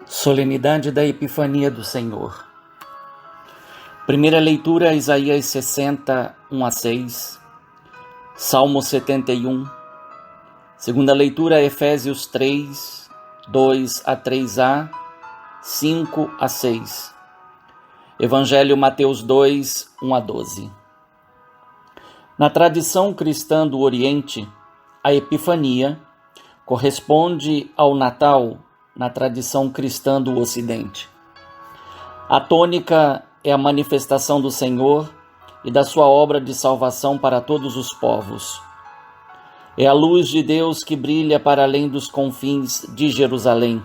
Solenidade da Epifania do Senhor. Primeira leitura, Isaías 60, 1-6, Salmo 71. Segunda leitura, Efésios 3, 2-3a, 5-6. Evangelho Mateus 2, 1-12. Na tradição cristã do Oriente, a Epifania corresponde ao Natal na tradição cristã do Ocidente. A tônica é a manifestação do Senhor e da sua obra de salvação para todos os povos. É a luz de Deus que brilha para além dos confins de Jerusalém.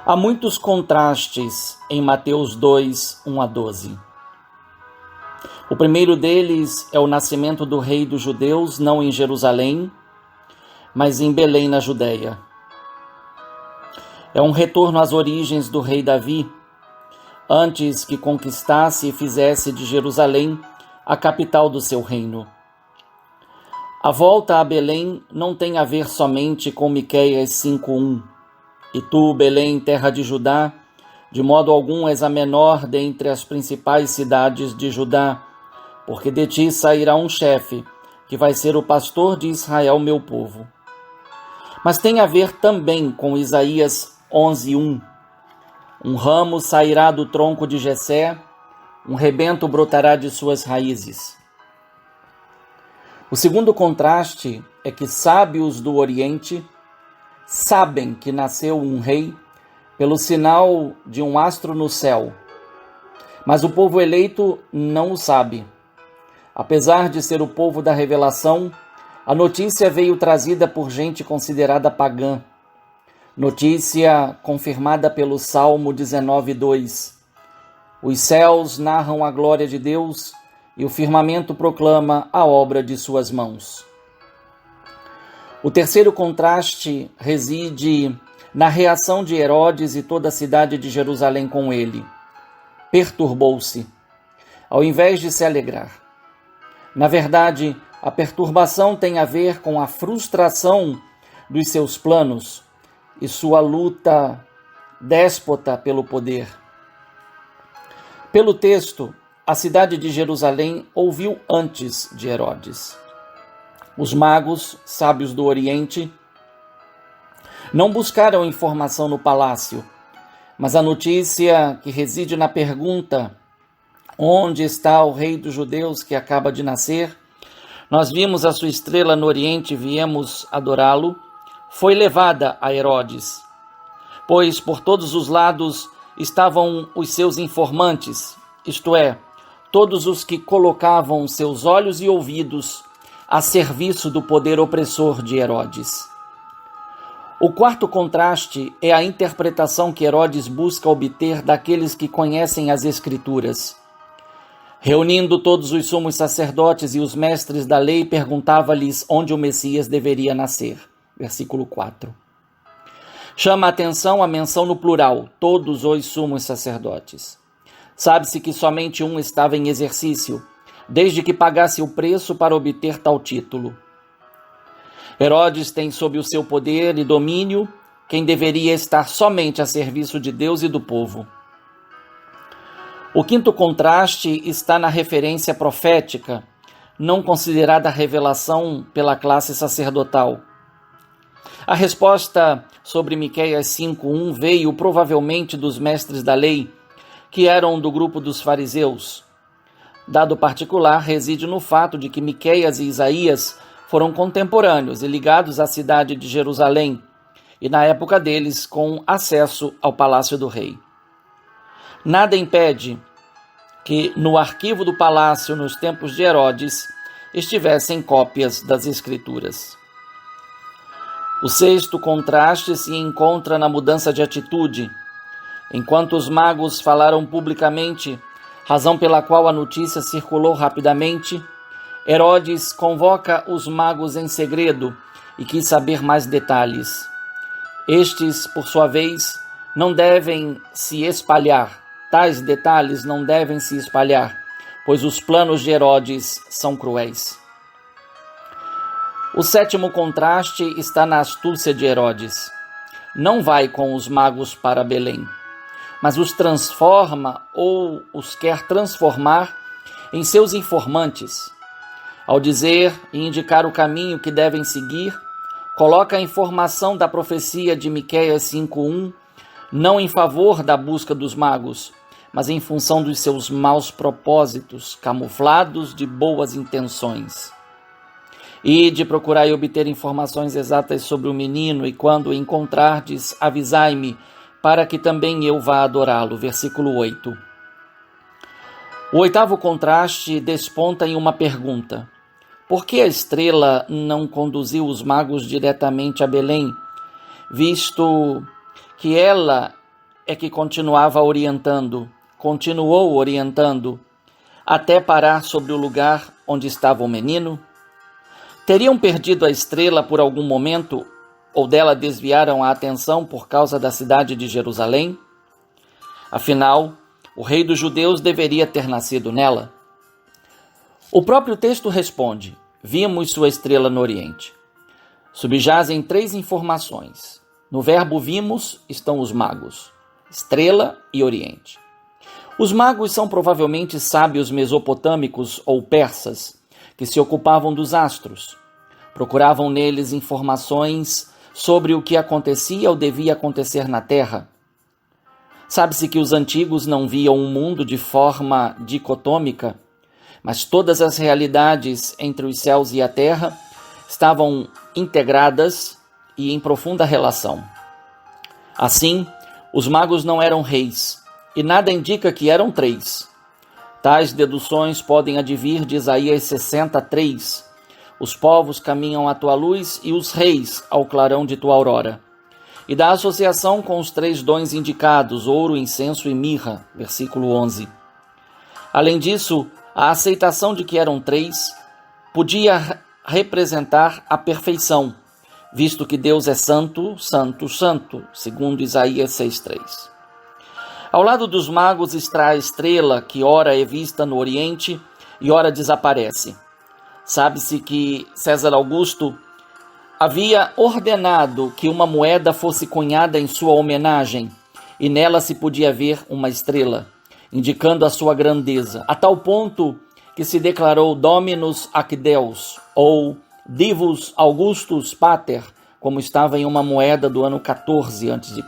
Há muitos contrastes em Mateus 2, 1-12. O primeiro deles é o nascimento do Rei dos Judeus, não em Jerusalém, mas em Belém, na Judéia. É um retorno às origens do rei Davi, antes que conquistasse e fizesse de Jerusalém a capital do seu reino. A volta a Belém não tem a ver somente com Miqueias 5:1. E tu, Belém, terra de Judá, de modo algum és a menor dentre as principais cidades de Judá, porque de ti sairá um chefe, que vai ser o pastor de Israel, meu povo. Mas tem a ver também com Isaías 11:1. Um ramo sairá do tronco de Jessé, um rebento brotará de suas raízes. O segundo contraste é que sábios do Oriente sabem que nasceu um rei pelo sinal de um astro no céu, mas o povo eleito não o sabe. Apesar de ser o povo da revelação, a notícia veio trazida por gente considerada pagã. Notícia confirmada pelo Salmo 19:2. Os céus narram a glória de Deus e o firmamento proclama a obra de suas mãos. O terceiro contraste reside na reação de Herodes e toda a cidade de Jerusalém com ele. Perturbou-se, ao invés de se alegrar. Na verdade, a perturbação tem a ver com a frustração dos seus planos e sua luta déspota pelo poder. Pelo texto, a cidade de Jerusalém ouviu antes de Herodes. Os magos, sábios do Oriente, não buscaram informação no palácio, mas a notícia que reside na pergunta: onde está o rei dos judeus que acaba de nascer? Nós vimos a sua estrela no Oriente e viemos adorá-lo. Foi levada a Herodes, pois por todos os lados estavam os seus informantes, isto é, todos os que colocavam seus olhos e ouvidos a serviço do poder opressor de Herodes. O quarto contraste é a interpretação que Herodes busca obter daqueles que conhecem as Escrituras. Reunindo todos os sumos sacerdotes e os mestres da lei, perguntava-lhes onde o Messias deveria nascer. Versículo 4. Chama a atenção a menção no plural, todos os sumos sacerdotes. Sabe-se que somente um estava em exercício, desde que pagasse o preço para obter tal título. Herodes tem sob o seu poder e domínio quem deveria estar somente a serviço de Deus e do povo. O quinto contraste está na referência profética, não considerada revelação pela classe sacerdotal. A resposta sobre Miqueias 5:1 veio provavelmente dos mestres da lei, que eram do grupo dos fariseus. Dado particular reside no fato de que Miqueias e Isaías foram contemporâneos e ligados à cidade de Jerusalém, e na época deles com acesso ao palácio do rei. Nada impede que no arquivo do palácio, nos tempos de Herodes, estivessem cópias das Escrituras. O sexto contraste se encontra na mudança de atitude. Enquanto os magos falaram publicamente, razão pela qual a notícia circulou rapidamente, Herodes convoca os magos em segredo e quis saber mais detalhes. Estes, por sua vez, não devem se espalhar. Tais detalhes não devem se espalhar, pois os planos de Herodes são cruéis. O sétimo contraste está na astúcia de Herodes. não vai com os magos para Belém, mas os transforma ou os quer transformar em seus informantes. Ao dizer e indicar o caminho que devem seguir, coloca a informação da profecia de Miqueias 5:1 não em favor da busca dos magos, mas em função dos seus maus propósitos, camuflados de boas intenções. Ide, procurai e obter informações exatas sobre o menino, e quando o encontrardes, avisai-me, para que também eu vá adorá-lo. Versículo 8. O oitavo contraste desponta em uma pergunta. Por que a estrela não conduziu os magos diretamente a Belém, visto que ela é que continuou orientando, até parar sobre o lugar onde estava o menino? Teriam perdido a estrela por algum momento, ou dela desviaram a atenção por causa da cidade de Jerusalém? Afinal, o rei dos judeus deveria ter nascido nela. O próprio texto responde: vimos sua estrela no Oriente. Subjazem 3 informações. No verbo vimos estão os magos, estrela e Oriente. Os magos são provavelmente sábios mesopotâmicos ou persas, que se ocupavam dos astros. Procuravam neles informações sobre o que acontecia ou devia acontecer na Terra. Sabe-se que os antigos não viam o mundo de forma dicotômica, mas todas as realidades entre os céus e a terra estavam integradas e em profunda relação. Assim, os magos não eram reis, e nada indica que eram 3. Tais deduções podem advir de Isaías 60:3. Os povos caminham à tua luz e os reis ao clarão de tua aurora. E da associação com os 3 dons indicados, ouro, incenso e mirra, versículo 11. Além disso, a aceitação de que eram 3 podia representar a perfeição, visto que Deus é santo, santo, santo, segundo Isaías 6:3. Ao lado dos magos está a estrela, que ora é vista no Oriente e ora desaparece. Sabe-se que César Augusto havia ordenado que uma moeda fosse cunhada em sua homenagem, e nela se podia ver uma estrela, indicando a sua grandeza, a tal ponto que se declarou Dominus ac Deus, ou Divus Augustus Pater, como estava em uma moeda do ano 14 a.C.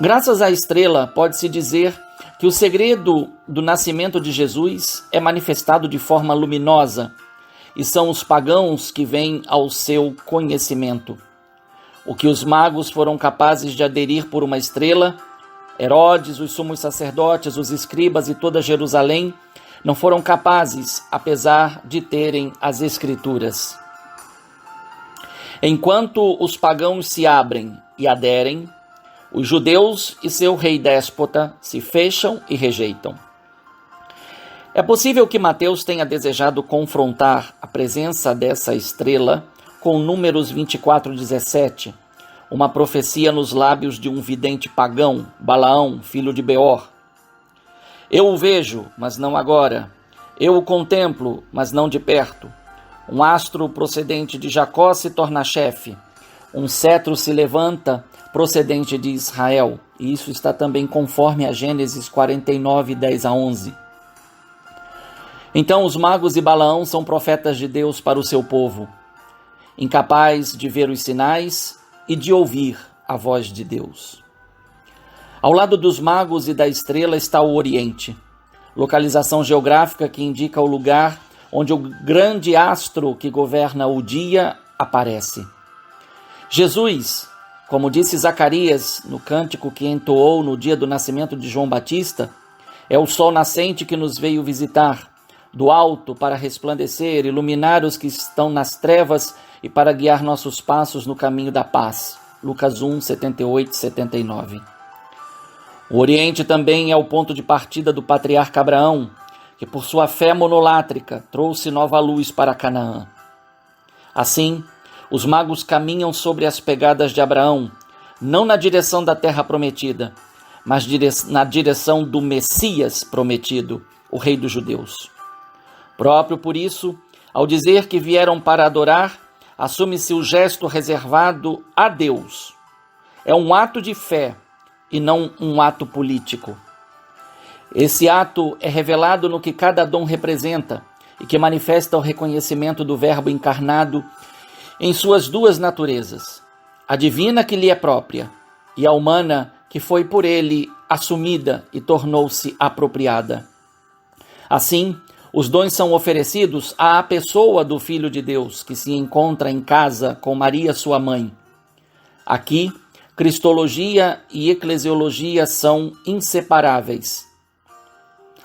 Graças à estrela, pode-se dizer que o segredo do nascimento de Jesus é manifestado de forma luminosa, e são os pagãos que vêm ao seu conhecimento. O que os magos foram capazes de aderir por uma estrela, Herodes, os sumos sacerdotes, os escribas e toda Jerusalém não foram capazes, apesar de terem as Escrituras. Enquanto os pagãos se abrem e aderem, os judeus e seu rei déspota se fecham e rejeitam. É possível que Mateus tenha desejado confrontar a presença dessa estrela com Números 24:17, uma profecia nos lábios de um vidente pagão, Balaão, filho de Beor. Eu o vejo, mas não agora. Eu o contemplo, mas não de perto. Um astro procedente de Jacó se torna chefe. Um cetro se levanta, procedente de Israel. E isso está também conforme a Gênesis 49, 10-11. Então os magos e Balaão são profetas de Deus para o seu povo, incapaz de ver os sinais e de ouvir a voz de Deus. Ao lado dos magos e da estrela está o Oriente, localização geográfica que indica o lugar onde o grande astro que governa o dia aparece. Jesus, como disse Zacarias no cântico que entoou no dia do nascimento de João Batista, é o sol nascente que nos veio visitar, do alto para resplandecer, iluminar os que estão nas trevas e para guiar nossos passos no caminho da paz. Lucas 1, 78 e 79. O Oriente também é o ponto de partida do patriarca Abraão, que por sua fé monolátrica trouxe nova luz para Canaã. Assim, os magos caminham sobre as pegadas de Abraão, não na direção da terra prometida, mas na direção do Messias prometido, o Rei dos Judeus. Próprio por isso, ao dizer que vieram para adorar, assume-se o gesto reservado a Deus. É um ato de fé e não um ato político. Esse ato é revelado no que cada dom representa e que manifesta o reconhecimento do Verbo encarnado em suas duas naturezas, a divina que lhe é própria e a humana que foi por ele assumida e tornou-se apropriada. Assim, os dons são oferecidos à pessoa do Filho de Deus, que se encontra em casa com Maria, sua mãe. Aqui, cristologia e eclesiologia são inseparáveis.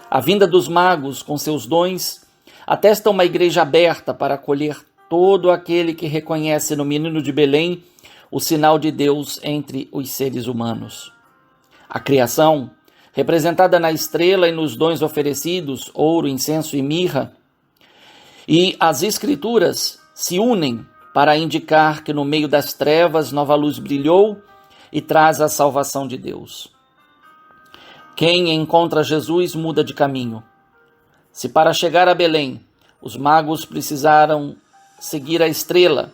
A vinda dos magos com seus dons atesta uma igreja aberta para acolher todo aquele que reconhece no menino de Belém o sinal de Deus entre os seres humanos. A criação, representada na estrela e nos dons oferecidos, ouro, incenso e mirra, e as escrituras se unem para indicar que no meio das trevas nova luz brilhou e traz a salvação de Deus. Quem encontra Jesus muda de caminho. Se para chegar a Belém os magos precisaram seguir a estrela,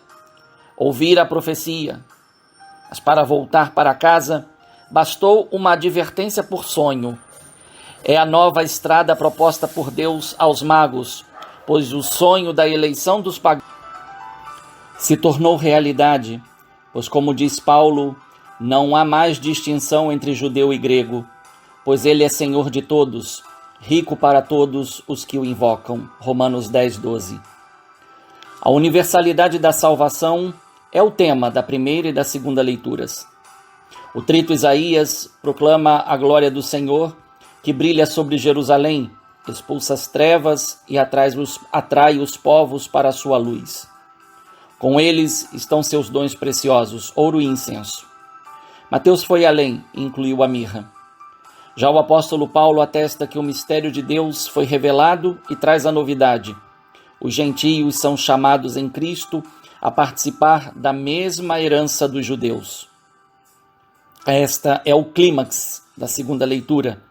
ouvir a profecia, mas para voltar para casa bastou uma advertência por sonho. É a nova estrada proposta por Deus aos magos, pois o sonho da eleição dos pagãos se tornou realidade, pois, como diz Paulo, não há mais distinção entre judeu e grego, pois ele é Senhor de todos, rico para todos os que o invocam. Romanos 10:12. A universalidade da salvação é o tema da primeira e da segunda leituras. O trito Isaías proclama a glória do Senhor, que brilha sobre Jerusalém, expulsa as trevas e atrai os povos para a sua luz. Com eles estão seus dons preciosos, ouro e incenso. Mateus foi além e incluiu a mirra. Já o apóstolo Paulo atesta que o mistério de Deus foi revelado e traz a novidade. Os gentios são chamados em Cristo a participar da mesma herança dos judeus. Esta é o clímax da segunda leitura,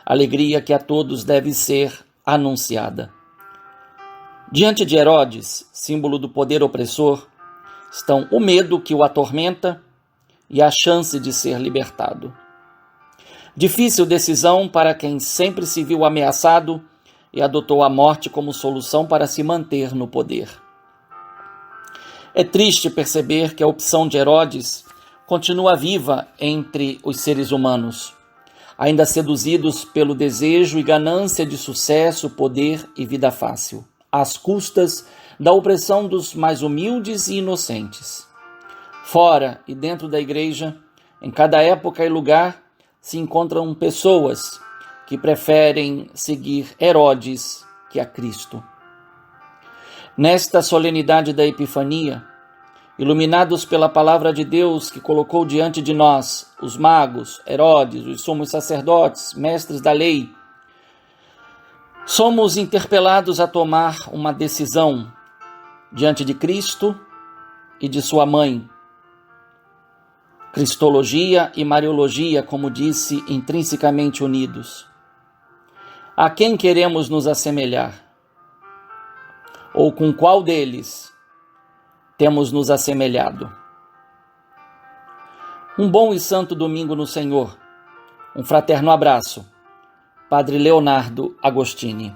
alegria que a todos deve ser anunciada. Diante de Herodes, símbolo do poder opressor, estão o medo que o atormenta e a chance de ser libertado. Difícil decisão para quem sempre se viu ameaçado e adotou a morte como solução para se manter no poder. É triste perceber que a opção de Herodes continua viva entre os seres humanos, ainda seduzidos pelo desejo e ganância de sucesso, poder e vida fácil, às custas da opressão dos mais humildes e inocentes. Fora e dentro da igreja, em cada época e lugar, se encontram pessoas que preferem seguir Herodes que a Cristo. Nesta solenidade da Epifania, iluminados pela palavra de Deus que colocou diante de nós os magos, Herodes, os sumos sacerdotes, mestres da lei, somos interpelados a tomar uma decisão diante de Cristo e de sua mãe. Cristologia e Mariologia, como disse, intrinsecamente unidos. A quem queremos nos assemelhar? Ou com qual deles temos nos assemelhado? Um bom e santo domingo no Senhor. Um fraterno abraço. Padre Leonardo Agostini.